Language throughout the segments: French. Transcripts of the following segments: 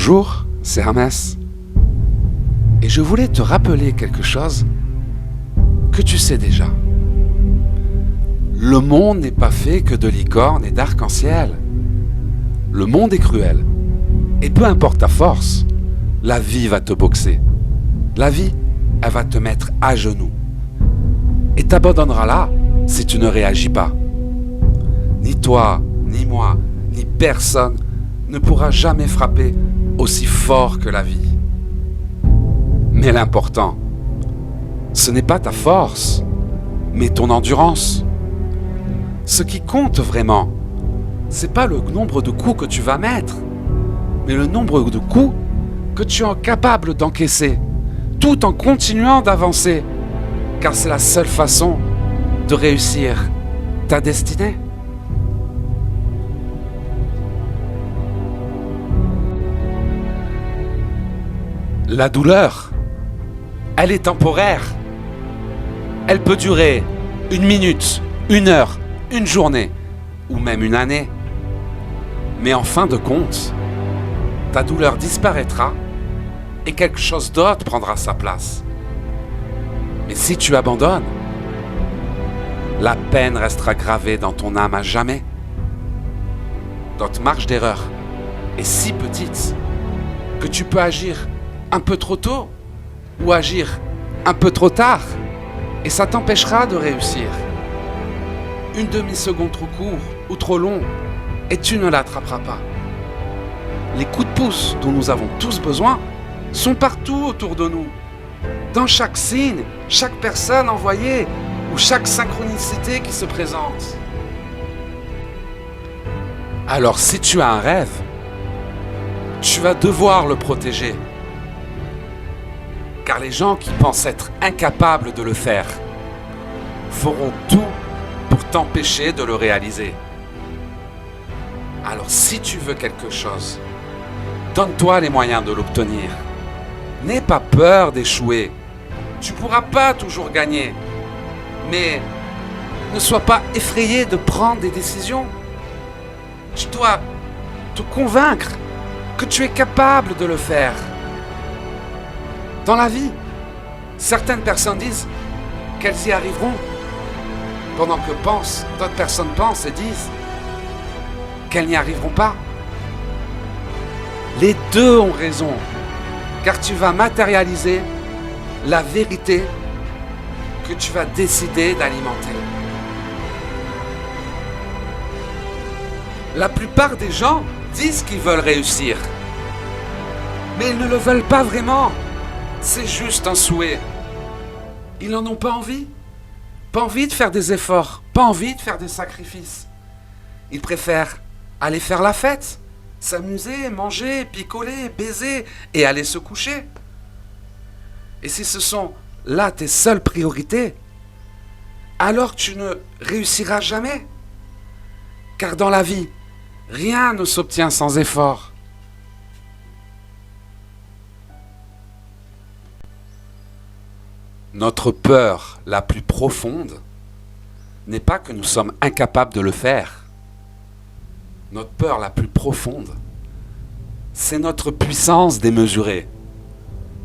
Bonjour, c'est Hermès. Et je voulais te rappeler quelque chose que tu sais déjà. Le monde n'est pas fait que de licornes et d'arc-en-ciel. Le monde est cruel. Et peu importe ta force, la vie va te boxer. La vie, elle va te mettre à genoux. Et t'abandonnera là si tu ne réagis pas. Ni toi, ni moi, ni personne ne pourra jamais frapper aussi fort que la vie. Mais l'important, ce n'est pas ta force, mais ton endurance. Ce qui compte vraiment, c'est pas le nombre de coups que tu vas mettre, mais le nombre de coups que tu es capable d'encaisser, tout en continuant d'avancer, car c'est la seule façon de réussir ta destinée. La douleur, elle est temporaire. Elle peut durer 1 minute, 1 heure, 1 journée ou même 1 année. Mais en fin de compte, ta douleur disparaîtra et quelque chose d'autre prendra sa place. Mais si tu abandonnes, la peine restera gravée dans ton âme à jamais. Notre marge d'erreur est si petite que tu peux agir un peu trop tôt ou agir un peu trop tard et ça t'empêchera de réussir. 1 demi-seconde trop court ou trop long et tu ne l'attraperas pas. Les coups de pouce dont nous avons tous besoin sont partout autour de nous. Dans chaque signe, chaque personne envoyée ou chaque synchronicité qui se présente. Alors si tu as un rêve, tu vas devoir le protéger. Car les gens qui pensent être incapables de le faire feront tout pour t'empêcher de le réaliser. Alors si tu veux quelque chose, donne-toi les moyens de l'obtenir. N'aie pas peur d'échouer. Tu ne pourras pas toujours gagner. Mais ne sois pas effrayé de prendre des décisions. Tu dois te convaincre que tu es capable de le faire. Dans la vie, certaines personnes disent qu'elles y arriveront, pendant que d'autres personnes pensent et disent qu'elles n'y arriveront pas. Les deux ont raison, car tu vas matérialiser la vérité que tu vas décider d'alimenter. La plupart des gens disent qu'ils veulent réussir, mais ils ne le veulent pas vraiment. C'est juste un souhait. Ils n'en ont pas envie. Pas envie de faire des efforts. Pas envie de faire des sacrifices. Ils préfèrent aller faire la fête, s'amuser, manger, picoler, baiser et aller se coucher. Et si ce sont là tes seules priorités, alors tu ne réussiras jamais. Car dans la vie, rien ne s'obtient sans effort. Notre peur la plus profonde n'est pas que nous sommes incapables de le faire. Notre peur la plus profonde, c'est notre puissance démesurée.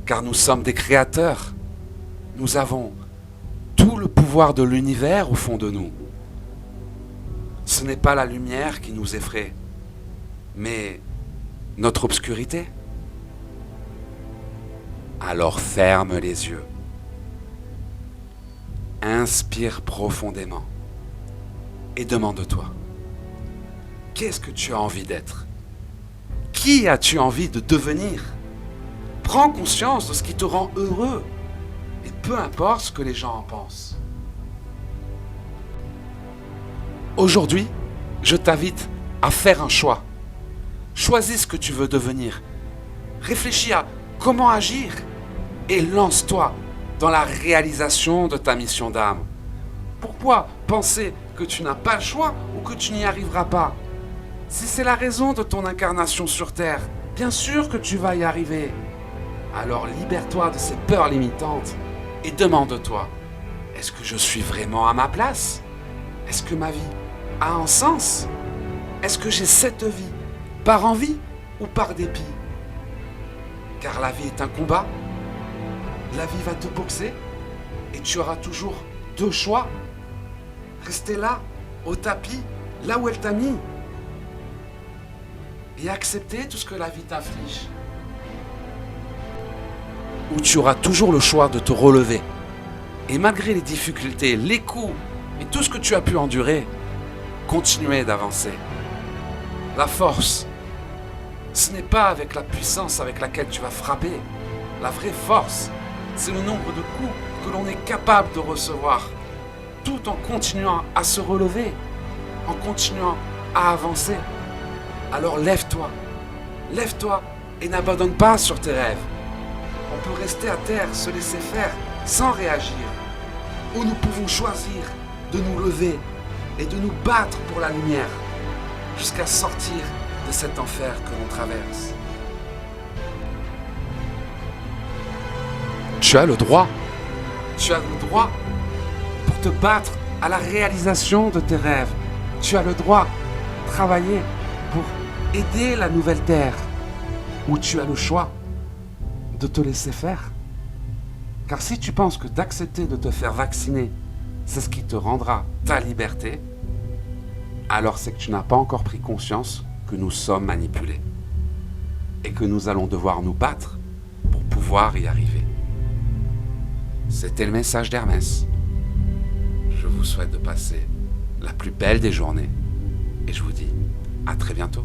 Car nous sommes des créateurs. Nous avons tout le pouvoir de l'univers au fond de nous. Ce n'est pas la lumière qui nous effraie, mais notre obscurité. Alors ferme les yeux. Inspire profondément et demande-toi, qu'est-ce que tu as envie d'être? Qui as-tu envie de devenir? Prends conscience de ce qui te rend heureux et peu importe ce que les gens en pensent. Aujourd'hui, je t'invite à faire un choix. Choisis ce que tu veux devenir. Réfléchis à comment agir et lance-toi dans la réalisation de ta mission d'âme. Pourquoi penser que tu n'as pas le choix ou que tu n'y arriveras pas? Si c'est la raison de ton incarnation sur Terre, bien sûr que tu vas y arriver. Alors libère-toi de ces peurs limitantes et demande-toi, est-ce que je suis vraiment à ma place? Est-ce que ma vie a un sens? Est-ce que j'ai cette vie par envie ou par dépit? Car la vie est un combat. La vie va te boxer et tu auras toujours deux choix. Rester là, au tapis, là où elle t'a mis. Et accepter tout ce que la vie t'inflige. Ou tu auras toujours le choix de te relever. Et malgré les difficultés, les coups et tout ce que tu as pu endurer, continuer d'avancer. La force, ce n'est pas avec la puissance avec laquelle tu vas frapper. La vraie force, c'est le nombre de coups que l'on est capable de recevoir, tout en continuant à se relever, en continuant à avancer. Alors lève-toi et n'abandonne pas sur tes rêves. On peut rester à terre, se laisser faire, sans réagir. Ou nous pouvons choisir de nous lever et de nous battre pour la lumière, jusqu'à sortir de cet enfer que l'on traverse. Tu as le droit pour te battre à la réalisation de tes rêves. Tu as le droit de travailler pour aider la nouvelle terre. Ou tu as le choix de te laisser faire. Car si tu penses que d'accepter de te faire vacciner, c'est ce qui te rendra ta liberté, alors c'est que tu n'as pas encore pris conscience que nous sommes manipulés et que nous allons devoir nous battre pour pouvoir y arriver. C'était le message d'Hermès. Je vous souhaite de passer la plus belle des journées et je vous dis à très bientôt.